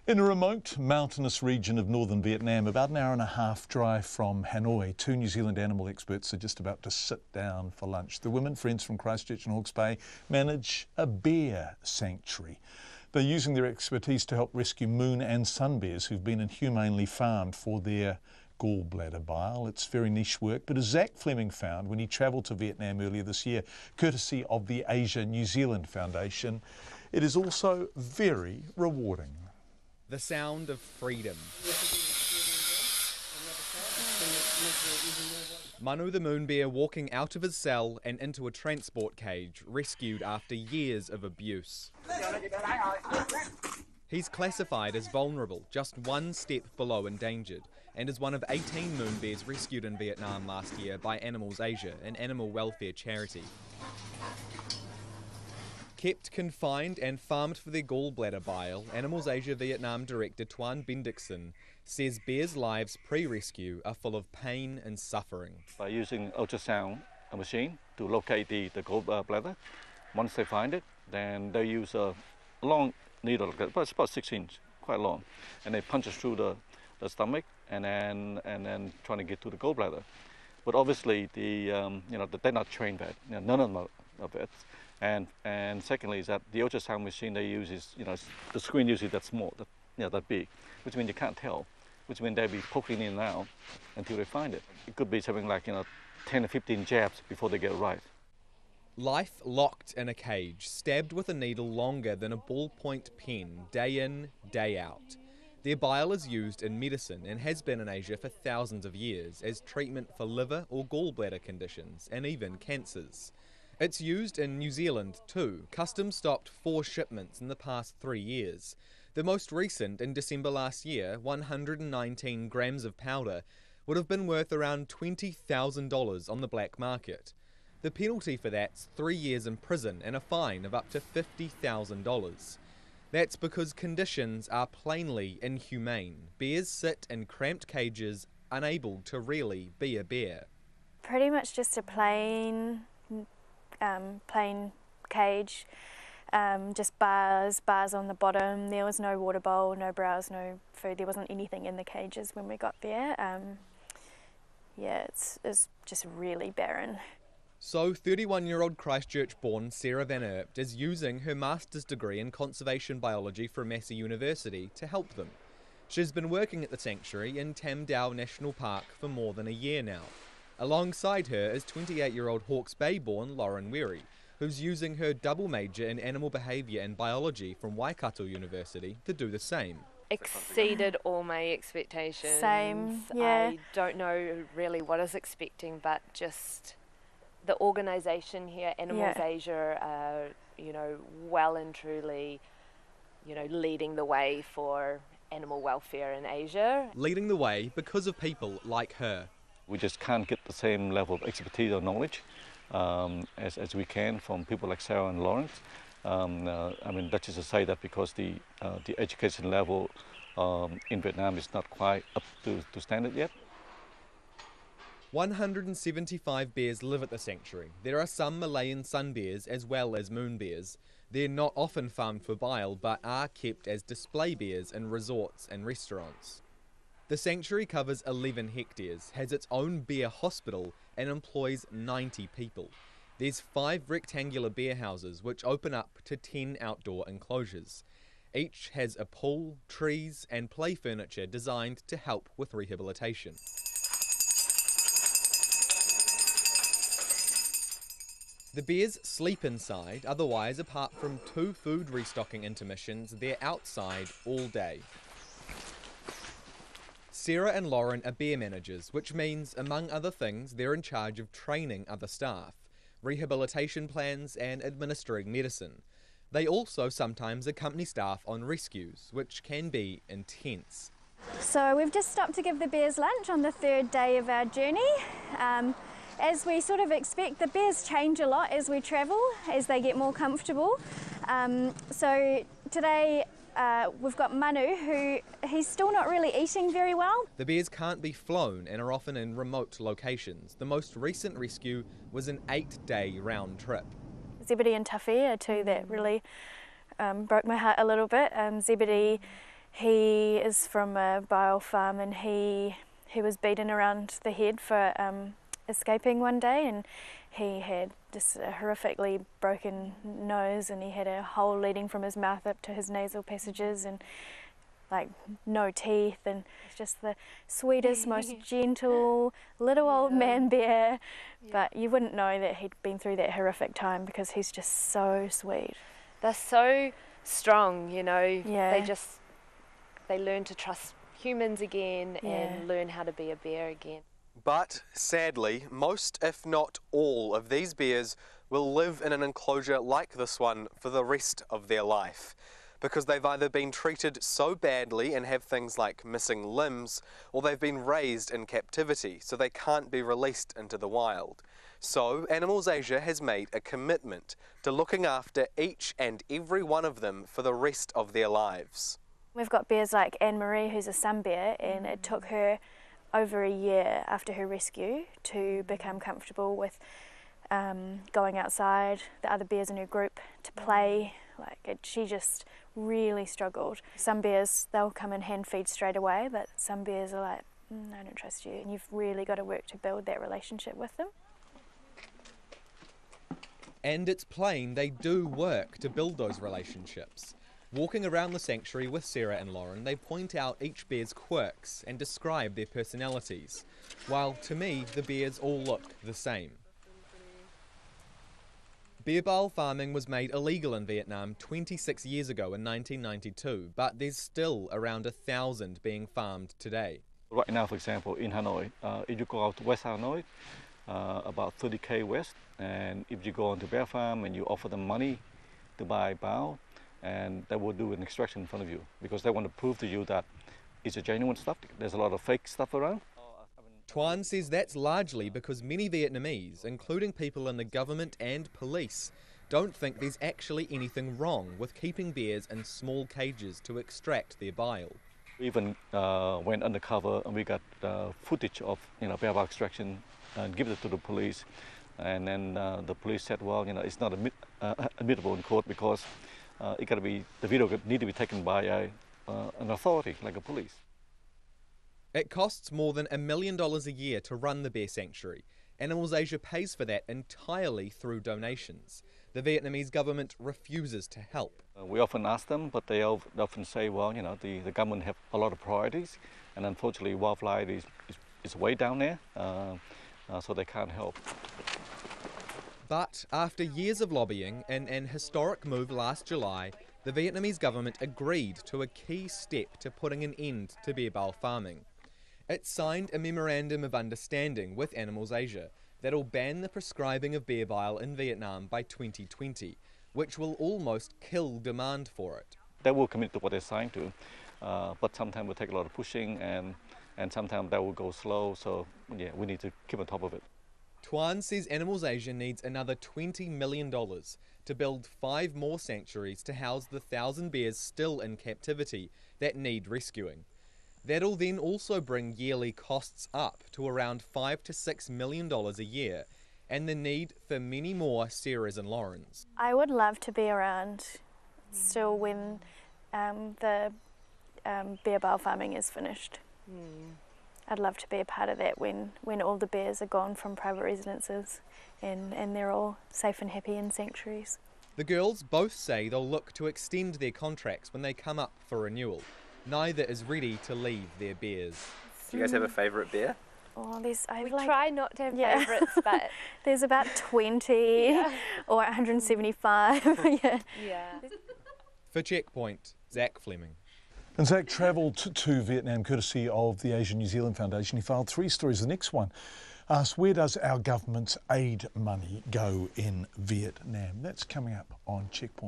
In a remote mountainous region of northern Vietnam, about an hour and a half drive from Hanoi, two New Zealand animal experts are just about to sit down for lunch. The women, friends from Christchurch and Hawke's Bay, manage a bear sanctuary. They're using their expertise to help rescue moon and sun bears who've been inhumanely farmed for their gallbladder bile. It's very niche work, but as Zac Fleming found when he travelled to Vietnam earlier this year, courtesy of the Asia New Zealand Foundation, it is also very rewarding. The sound of freedom. Manu the moon bear walking out of his cell and into a transport cage, rescued after years of abuse. He's classified as vulnerable, just one step below endangered, and is one of 18 moon bears rescued in Vietnam last year by Animals Asia, an animal welfare charity. Kept confined and farmed for their gallbladder bile, Animals Asia Vietnam director TUAN BENDIXSEN says bears' lives pre-rescue are full of pain and suffering. By using ultrasound machine to locate the gallbladder, once they find it, then they use a long needle, it's about 6 inches, quite long, and they punch it through the stomach and then trying to get to the gallbladder. But obviously, they're not trained that. None of them are vets. And secondly is that the ultrasound machine they use is, the screen usually that small, that big, which means you can't tell, which means they'll be poking in and out until they find it. It could be something like, 10 or 15 jabs before they get it right. Life locked in a cage, stabbed with a needle longer than a ballpoint pen, day in, day out. Their bile is used in medicine and has been in Asia for thousands of years as treatment for liver or gallbladder conditions and even cancers. It's used in New Zealand too. Customs stopped 4 shipments in the past 3 years. The most recent, in December last year, 119 grams of powder, would have been worth around $20,000 on the black market. The penalty for that's 3 years in prison and a fine of up to $50,000. That's because conditions are plainly inhumane. Bears sit in cramped cages, unable to really be a bear. Pretty much just a plain cage, just bars on the bottom. There was no water bowl, no browse, no food. There wasn't anything in the cages when we got there. It's just really barren. So 31-year-old Christchurch-born Sarah Van Herpt is using her master's degree in conservation biology from Massey University to help them. She's been working at the sanctuary in Tam Dao National Park for more than a year now. Alongside her is 28-year-old Hawke's Bay-born Lauren WERREY, who's using her double major in animal behaviour and biology from Waikato University to do the same. Exceeded all my expectations. Same, yeah. I don't know really what I was expecting, but just the organisation here, Animals Asia, are, well and truly, leading the way for animal welfare in Asia. Leading the way because of people like her. We just can't get the same level of expertise or knowledge as we can from people like Sarah and Lawrence. That's just to say that because the education level in Vietnam is not quite up to standard yet. 175 bears live at the sanctuary. There are some Malayan sun bears as well as moon bears. They're not often farmed for bile, but are kept as display bears in resorts and restaurants. The sanctuary covers 11 hectares, has its own bear hospital and employs 90 people. There's 5 rectangular bear houses which open up to 10 outdoor enclosures. Each has a pool, trees and play furniture designed to help with rehabilitation. The bears sleep inside, otherwise apart from 2 food restocking intermissions, they're outside all day. Sarah and Lauren are bear managers, which means, among other things, they're in charge of training other staff, rehabilitation plans and administering medicine. They also sometimes accompany staff on rescues, which can be intense. So we've just stopped to give the bears lunch on the 3rd day of our journey. As we sort of expect, the bears change a lot as we travel, as they get more comfortable. So today we've got Manu, he's still not really eating very well. The bears can't be flown and are often in remote locations. The most recent rescue was an 8-day round trip. Zebedee and Tuffy are two that really broke my heart a little bit. Zebedee, He is from a bile farm, and he was beaten around the head for escaping one day, and he had just a horrifically broken nose, and he had a hole leading from his mouth up to his nasal passages, and like no teeth, and just the sweetest, most gentle little old man bear. But you wouldn't know that he'd been through that horrific time because he's just so sweet. They're so strong, you know. Yeah. They learn to trust humans again and learn how to be a bear again. But sadly, most if not all of these bears will live in an enclosure like this one for the rest of their life, because they've either been treated so badly and have things like missing limbs, or they've been raised in captivity, so they can't be released into the wild. So Animals Asia has made a commitment to looking after each and every one of them for the rest of their lives. We've got bears like Anne-Marie, who's a sun bear, and it took her over a year after her rescue to become comfortable with going outside, the other bears in her group, to play. She just really struggled. Some bears, they'll come and hand feed straight away, but some bears are like, I don't trust you, and you've really got to work to build that relationship with them. And it's plain they do work to build those relationships. Walking around the sanctuary with Sarah and Lauren, they point out each bear's quirks and describe their personalities, while to me the bears all look the same. Bear bile farming was made illegal in Vietnam 26 years ago in 1992, but there's still around 1,000 being farmed today. Right now, for example, in Hanoi, if you go out to West Hanoi, about 30k west, and if you go onto bear farm and you offer them money to buy bile, and they will do an extraction in front of you because they want to prove to you that it's a genuine stuff. There's a lot of fake stuff around. TUAN says that's largely because many Vietnamese, including people in the government and police, don't think there's actually anything wrong with keeping bears in small cages to extract their bile. We even went undercover and we got footage of bear bile extraction and give it to the police. And then the police said, well, it's not admissible in court because the video need to be taken by an authority like a police. It costs more than $1 million a year to run the bear sanctuary. Animals Asia pays for that entirely through donations. The Vietnamese government refuses to help. We often ask them, but they often say, well, the government have a lot of priorities, and unfortunately wildlife is way down there, so they can't help. But after years of lobbying, in an historic move last July, the Vietnamese government agreed to a key step to putting an end to bear bile farming. It signed a memorandum of understanding with Animals Asia that'll ban the prescribing of bear bile in Vietnam by 2020, which will almost kill demand for it. They will commit to what they signed to, but sometimes it will take a lot of pushing, and sometimes that will go slow, so yeah, we need to keep on top of it. TUAN says Animals Asia needs another $20 million to build 5 more sanctuaries to house the 1,000 bears still in captivity that need rescuing. That'll then also bring yearly costs up to around $5 to $6 million a year, and the need for many more Sarahs and Laurens. I would love to be around still when the bear bile farming is finished. I'd love to be a part of that when all the bears are gone from private residences and they're all safe and happy in sanctuaries. The girls both say they'll look to extend their contracts when they come up for renewal. Neither is ready to leave their bears. Do you guys have a favourite bear? Oh, We try not to have favourites, but there's about 20 or 175. Yeah. For Checkpoint, Zac Fleming. And Zac travelled to Vietnam courtesy of the Asian New Zealand Foundation. He filed 3 stories. The next one asks, where does our government's aid money go in Vietnam? That's coming up on Checkpoint.